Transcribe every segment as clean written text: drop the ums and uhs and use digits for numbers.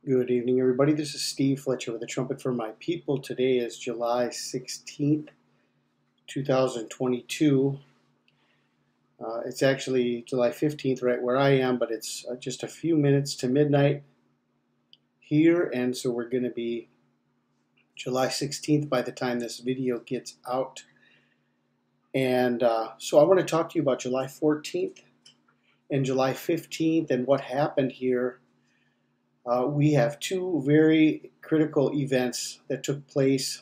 Good evening, everybody. This is Steve Fletcher with the Trumpet for My People. Today is July 16th, 2022. It's actually July 15th right where I am, but it's just a few minutes to midnight here, and so we're going to be July 16th by the time this video gets out. And so I want to talk to you about July 14th and July 15th and what happened here. We have two very critical events that took place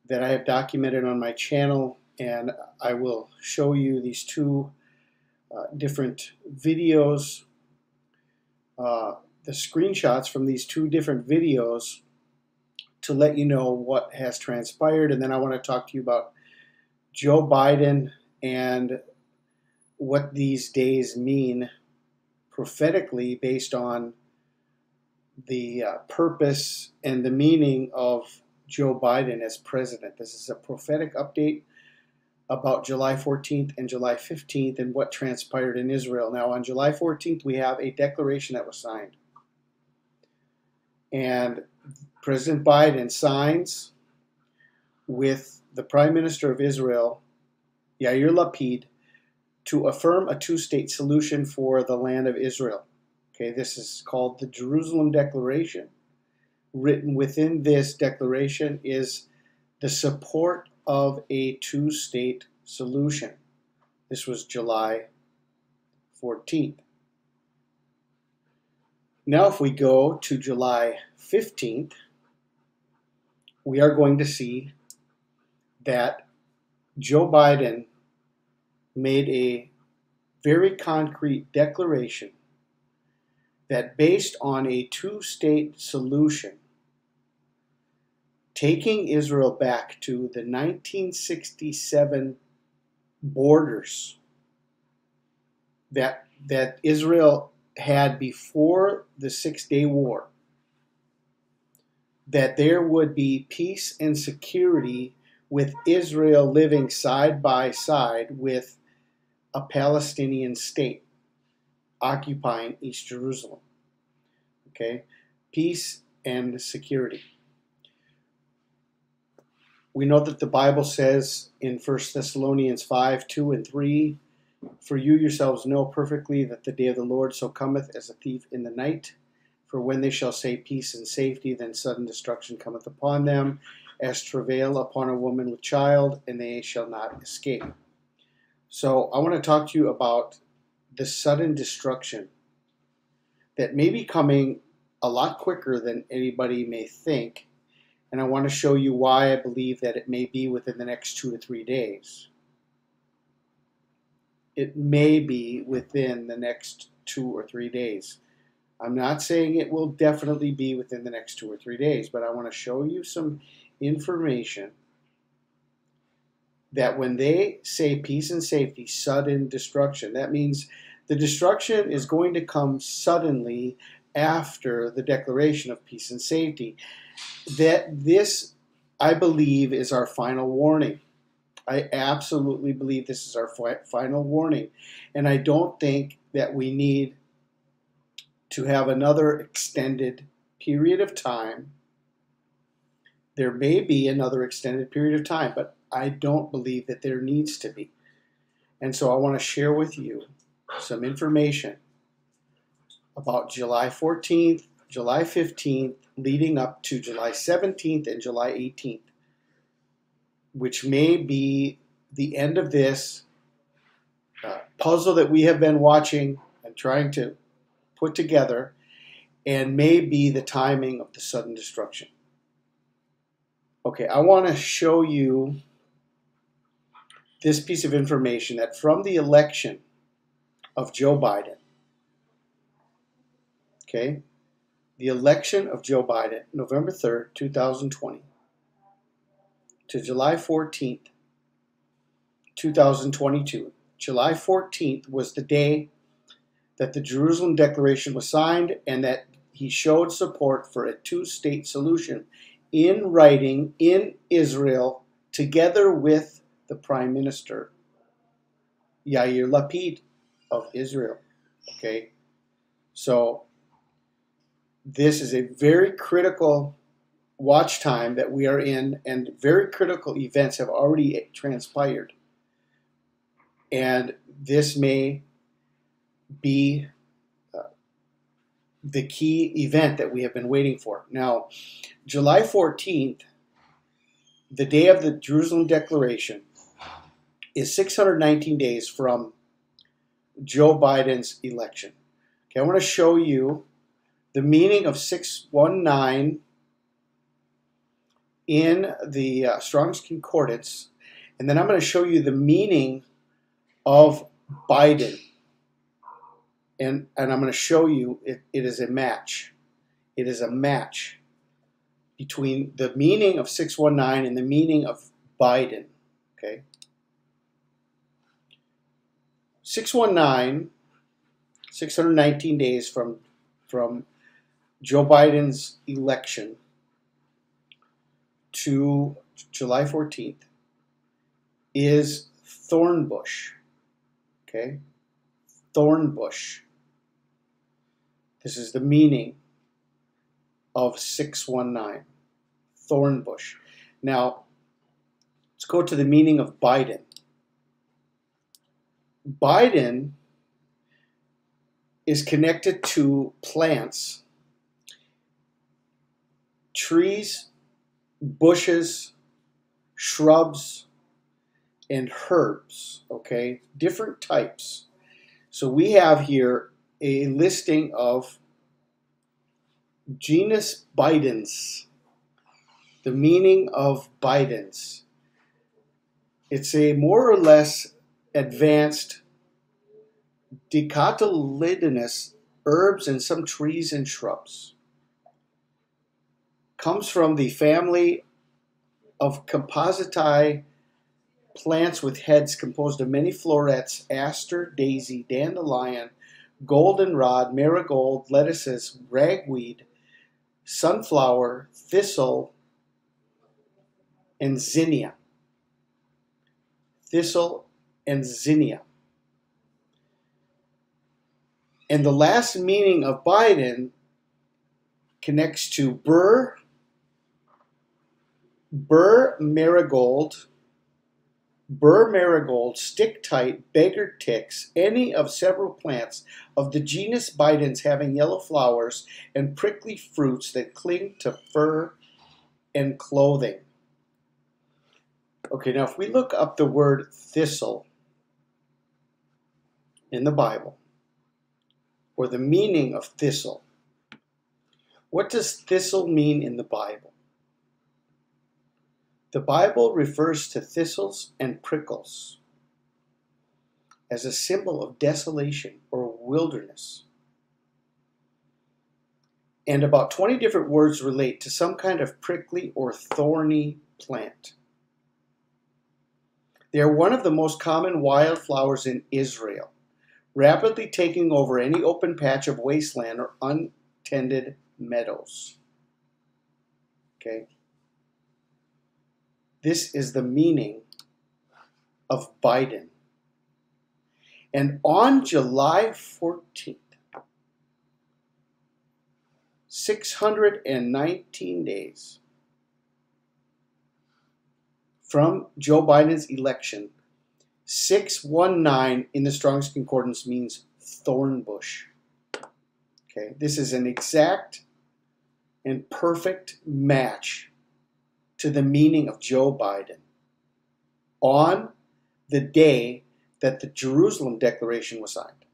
that I have documented on my channel, and I will show you these two different videos, the screenshots from these two different videos to let you know what has transpired. And then I want to talk to you about Joe Biden and what these days mean prophetically based on the purpose and the meaning of Joe Biden as president. This is a prophetic update about July 14th and July 15th and what transpired in Israel. Now, on July 14th, we have a declaration that was signed. And President Biden signs with the Prime Minister of Israel, Yair Lapid, to affirm a two-state solution for the land of Israel. Okay, this is called the Jerusalem Declaration. Written within this declaration is the support of a two-state solution. This was July 14th. Now, if we go to July 15th, we are going to see that Joe Biden made a very concrete declaration that based on a two-state solution, taking Israel back to the 1967 borders that Israel had before the Six-Day War, that there would be peace and security with Israel living side by side with a Palestinian state occupying East Jerusalem. Okay? Peace and security. We know that the Bible says in 1 Thessalonians 5, 2 and 3, "For you yourselves know perfectly that the day of the Lord so cometh as a thief in the night. For when they shall say peace and safety, then sudden destruction cometh upon them, as travail upon a woman with child, and they shall not escape." So I want to talk to you about the sudden destruction that may be coming a lot quicker than anybody may think. And I want to show you why I believe that it may be within the next 2 to 3 days. It may be within the next 2 or 3 days. I'm not saying it will definitely be within the next 2 or 3 days, but I want to show you some information that when they say peace and safety, sudden destruction, that means the destruction is going to come suddenly after the declaration of peace and safety. That this, I believe, is our final warning. I absolutely believe this is our final warning. And I don't think that we need to have another extended period of time. There may be another extended period of time, but I don't believe that there needs to be. And so I want to share with you some information about July 14th, July 15th, leading up to July 17th and July 18th, which may be the end of this puzzle that we have been watching and trying to put together, and may be the timing of the sudden destruction. Okay, I want to show you this piece of information that from the election of Joe Biden, okay, the election of Joe Biden, November 3rd, 2020, to July 14th, 2022. July 14th was the day that the Jerusalem Declaration was signed and that he showed support for a two-state solution in writing in Israel together with the Prime Minister, Yair Lapid of Israel. Okay, so This is a very critical watch time that we are in, and very critical events have already transpired. And this may be the key event that we have been waiting for. Now, July 14th, the day of the Jerusalem Declaration, is 619 days from Joe Biden's election. Okay, I want to show you the meaning of 619 in the Strong's Concordance, and then I'm going to show you the meaning of Biden. And I'm going to show you it is a match. It is a match between the meaning of 619 and the meaning of Biden. Okay? 619, 619 days from Joe Biden's election to July 14th is Thornbush. Okay? Thornbush. This is the meaning of 619. Thornbush. Now, let's go to the meaning of Biden. Biden is connected to plants, trees, bushes, shrubs, and herbs, okay? Different types. So we have here a listing of genus Bidens, the meaning of Bidens. It's a more or less advanced dicotyledonous herbs and some trees and shrubs. Comes from the family of compositae plants with heads composed of many florets: aster, daisy, dandelion, goldenrod, marigold, lettuces, ragweed, sunflower, thistle, and zinnia. Thistle and zinnia. And the last meaning of Biden connects to burr, marigold, stick-tight, beggar ticks, any of several plants of the genus Bidens having yellow flowers and prickly fruits that cling to fur and clothing. Okay, now if we look up the word thistle in the Bible, or the meaning of thistle, what does thistle mean in the Bible? The Bible refers to thistles and prickles as a symbol of desolation or wilderness. And about 20 different words relate to some kind of prickly or thorny plant. They are one of the most common wildflowers in Israel, rapidly taking over any open patch of wasteland or untended meadows. Okay? This is the meaning of Biden. And on July 14th, 619 days from Joe Biden's election, 619 in the Strong's Concordance means thornbush. Okay, this is an exact and perfect match to the meaning of Joe Biden on the day that the Jerusalem Declaration was signed.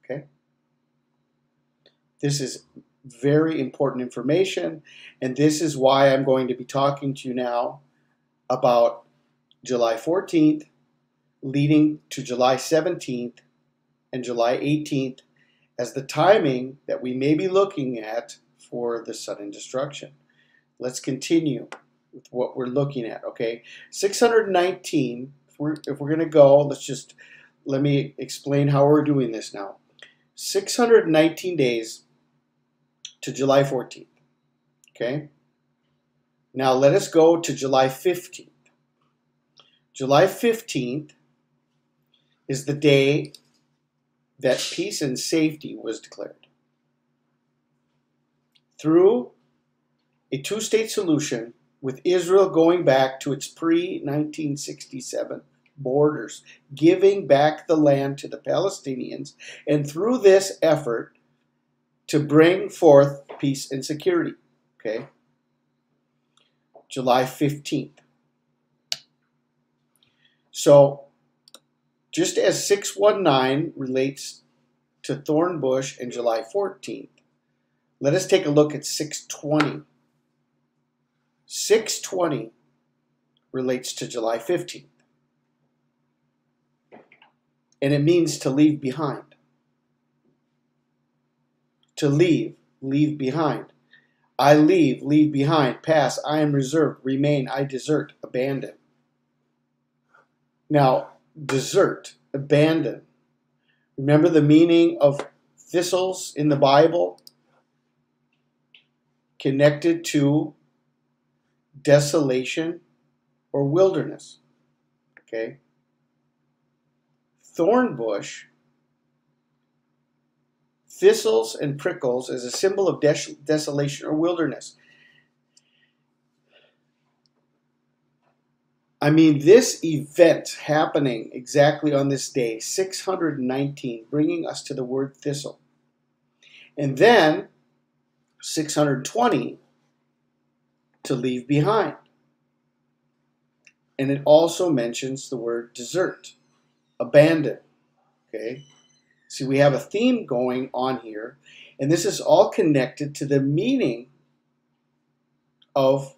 Okay? This is very important information, and this is why I'm going to be talking to you now about July 14th, leading to July 17th and July 18th as the timing that we may be looking at for the sudden destruction. Let's continue with what we're looking at, okay? 619, if we're going to go, let me explain how we're doing this now. 619 days to July 14th, okay? Now let us go to July 15th. July 15th is the day that peace and safety was declared. through a two-state solution with Israel going back to its pre-1967 borders, giving back the land to the Palestinians, and through this effort to bring forth peace and security. Okay? July 15th. So, just as 619 relates to Thornbush and July 14th, let us take a look at 620. 620 relates to July 15th. And it means to leave behind. To leave behind. I leave behind, pass, I am reserved, remain, I desert, abandon. Now, desert, abandon. Remember the meaning of thistles in the Bible? Connected to desolation or wilderness. Okay? Thornbush, thistles and prickles is a symbol of desolation or wilderness. I mean, this event happening exactly on this day, 619, bringing us to the word thistle. And then 620, to leave behind. And it also mentions the word desert, abandon. Okay? See, we have a theme going on here, and this is all connected to the meaning of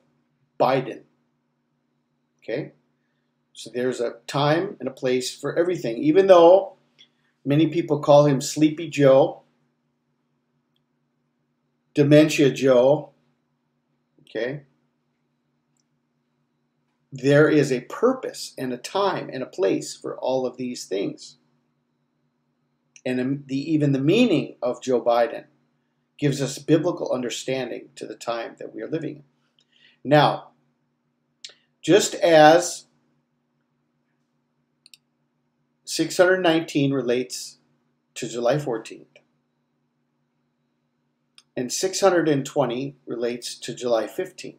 Biden. Okay? So there's a time and a place for everything. Even though many people call him Sleepy Joe, Dementia Joe, okay? There is a purpose and a time and a place for all of these things. And even the meaning of Joe Biden gives us biblical understanding to the time that we are living in. Now, just as 619 relates to July 14th, and 620 relates to July 15th,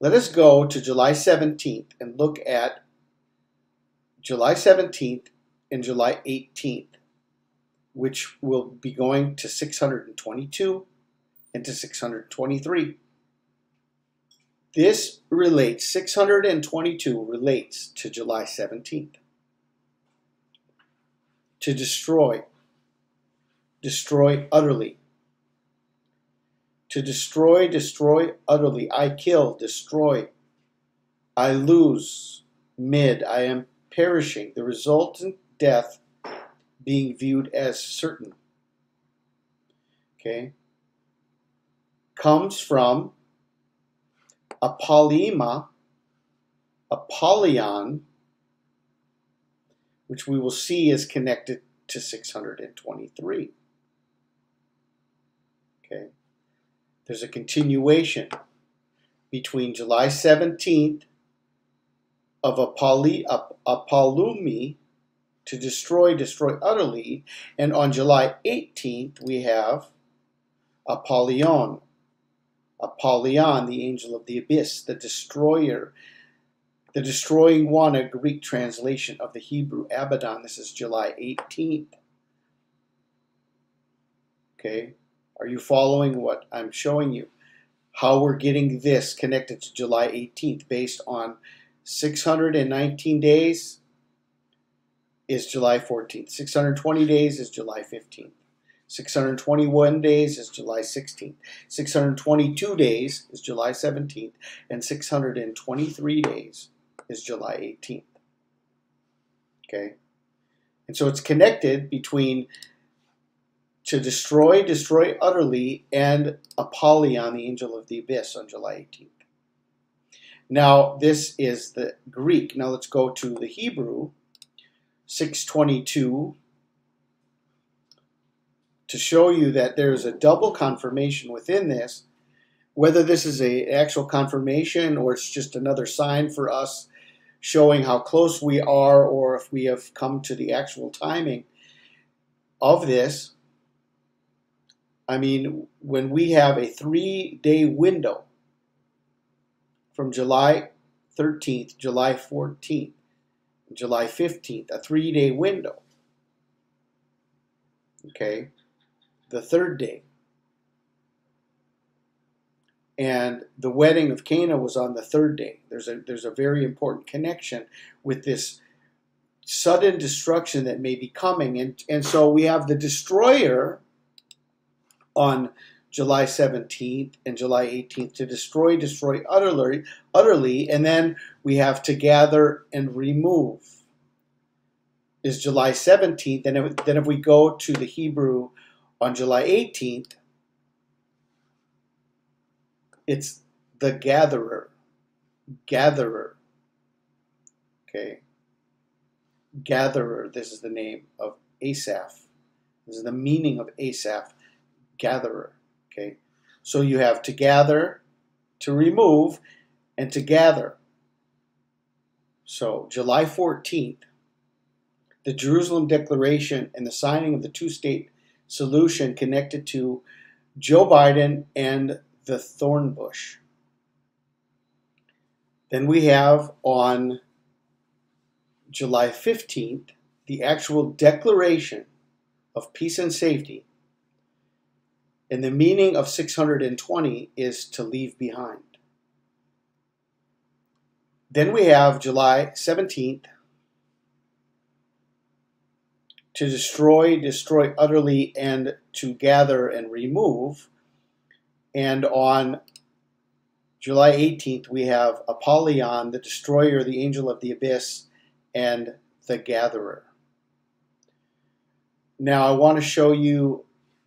let us go to July 17th and look at July 17th and July 18th, which will be going to 622 and to 623. This relates, 622 relates to July 17th. To destroy, destroy utterly. To destroy, destroy utterly. I kill, destroy. I lose, mid. I am perishing. The resultant death being viewed as certain. Okay? Comes from Apollyon, which we will see is connected to 623. Okay? There's a continuation between July 17th of Apollumi, to destroy, destroy utterly, and on July 18th we have Apollyon, the angel of the abyss, the destroyer, the destroying one, a Greek translation of the Hebrew Abaddon. This is July 18th. Okay, are you following what I'm showing you? How we're getting this connected to July 18th based on 619 days is July 14th. 620 days is July 15th. 621 days is July 16th. 622 days is July 17th. And 623 days is July 18th. Okay? And so it's connected between to destroy, destroy utterly, and Apollyon, the angel of the abyss, on July 18th. Now, this is the Greek. Now let's go to the Hebrew, 622, to show you that there's a double confirmation within this. Whether this is an actual confirmation or it's just another sign for us showing how close we are, or if we have come to the actual timing of this, I mean, when we have a 3-day window from July 13th, July 14th, July 15th, a 3-day window. Okay, the third day. And the wedding of Cana was on the third day. There's a very important connection with this sudden destruction that may be coming. And so we have the destroyer on July 17th and July 18th to destroy utterly, and then we have to gather and remove is July 17th. And then if we go to the Hebrew on July 18th, it's the gatherer. Okay. Gatherer. This is the name of Asaph. This is the meaning of Asaph. Gatherer. Okay. So you have to gather, to remove, and to gather. So July 14th, the Jerusalem Declaration and the signing of the two-state solution connected to Joe Biden and the thorn bush. Then we have on July 15th, the actual declaration of peace and safety. And the meaning of 620 is to leave behind. Then we have July 17th, to destroy utterly, and to gather and remove. And on July 18th, we have Apollyon, the destroyer, the angel of the abyss, and the gatherer. Now I want to show you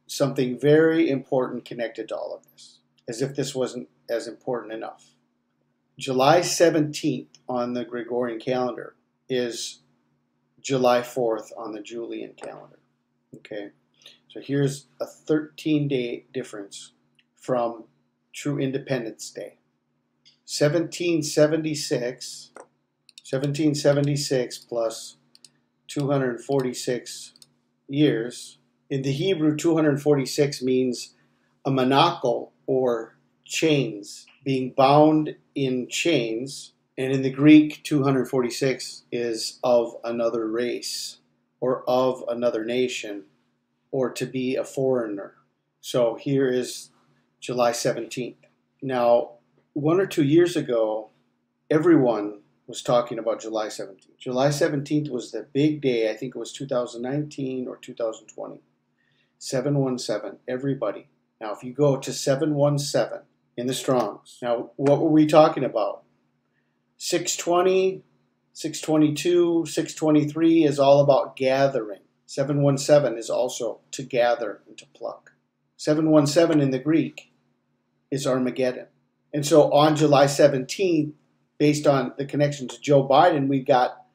something very important connected to all of this, as if this wasn't as important enough. July 17th on the Gregorian calendar is July 4th on the Julian calendar. Okay, so here's a 13-day difference from True Independence Day. 1776 plus 246 years. In the Hebrew, 246 means a monocle or chains, being bound in chains. And in the Greek, 246 is of another race or of another nation or to be a foreigner. So here is July 17th. Now, 1 or 2 years ago, everyone was talking about July 17th. July 17th was the big day. I think it was 2019 or 2020. 717, everybody. Now, if you go to 717 in the Strongs, now what were we talking about? 620, 622, 623 is all about gathering. 717 is also to gather and to pluck. 717 in the Greek is Armageddon. And so on July 17th, based on the connection to Joe Biden, we've got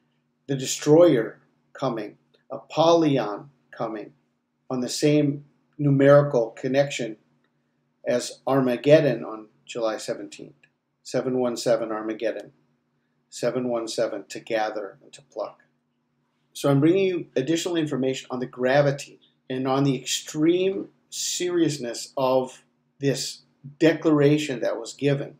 the destroyer coming, Apollyon coming, on the same numerical connection as Armageddon on July 17th. 717 Armageddon. 717 to gather and to pluck. So I'm bringing you additional information on the gravity and on the extreme seriousness of this declaration that was given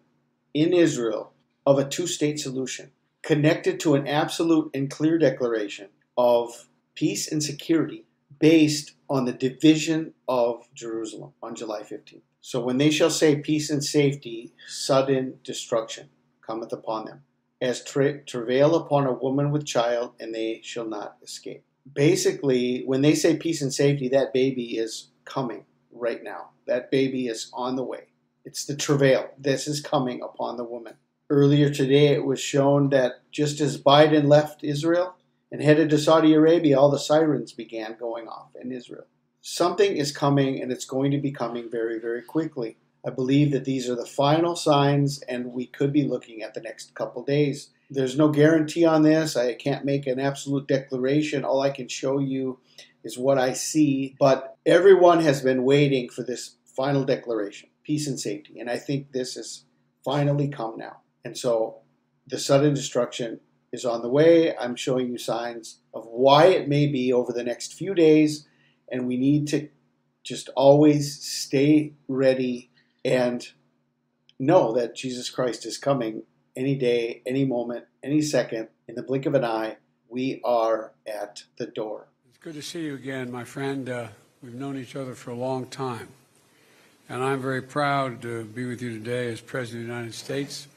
in Israel of a two-state solution, connected to an absolute and clear declaration of peace and security based on the division of Jerusalem on July 15th. So when they shall say peace and safety, sudden destruction cometh upon them, as travail upon a woman with child, and they shall not escape. Basically, when they say peace and safety, that baby is coming right now. That baby is on the way. It's the travail. This is coming upon the woman. Earlier today, it was shown that just as Biden left Israel and headed to Saudi Arabia, all the sirens began going off in Israel. Something is coming, and it's going to be coming very, very quickly. I believe that these are the final signs, and we could be looking at the next couple days. There's no guarantee on this. I can't make an absolute declaration. All I can show you is what I see. But everyone has been waiting for this final declaration, peace and safety. And I think this has finally come now. And so the sudden destruction is on the way. I'm showing you signs of why it may be over the next few days. And we need just always stay ready and know that Jesus Christ is coming any day, any moment, any second, in the blink of an eye. We are at the door. It's good to see you again, my friend. We've known each other for a long time, and I'm very proud to be with you today as President of the United States.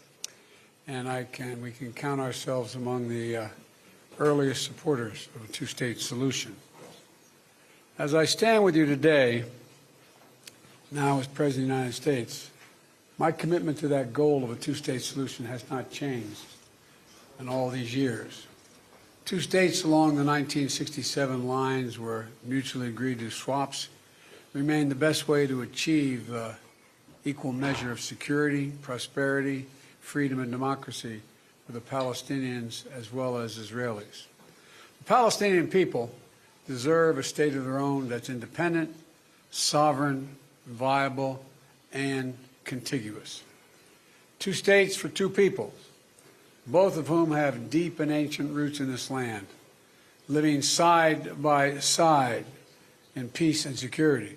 And we can count ourselves among the earliest supporters of a two-state solution. As I stand with you today, now as President of the United States, my commitment to that goal of a two-state solution has not changed in all these years. Two states along the 1967 lines were mutually agreed to swaps remain the best way to achieve equal measure of security, prosperity, freedom, and democracy for the Palestinians as well as Israelis. The Palestinian people deserve a state of their own that's independent, sovereign, viable, and contiguous. Two states for two peoples, both of whom have deep and ancient roots in this land, living side by side in peace and security.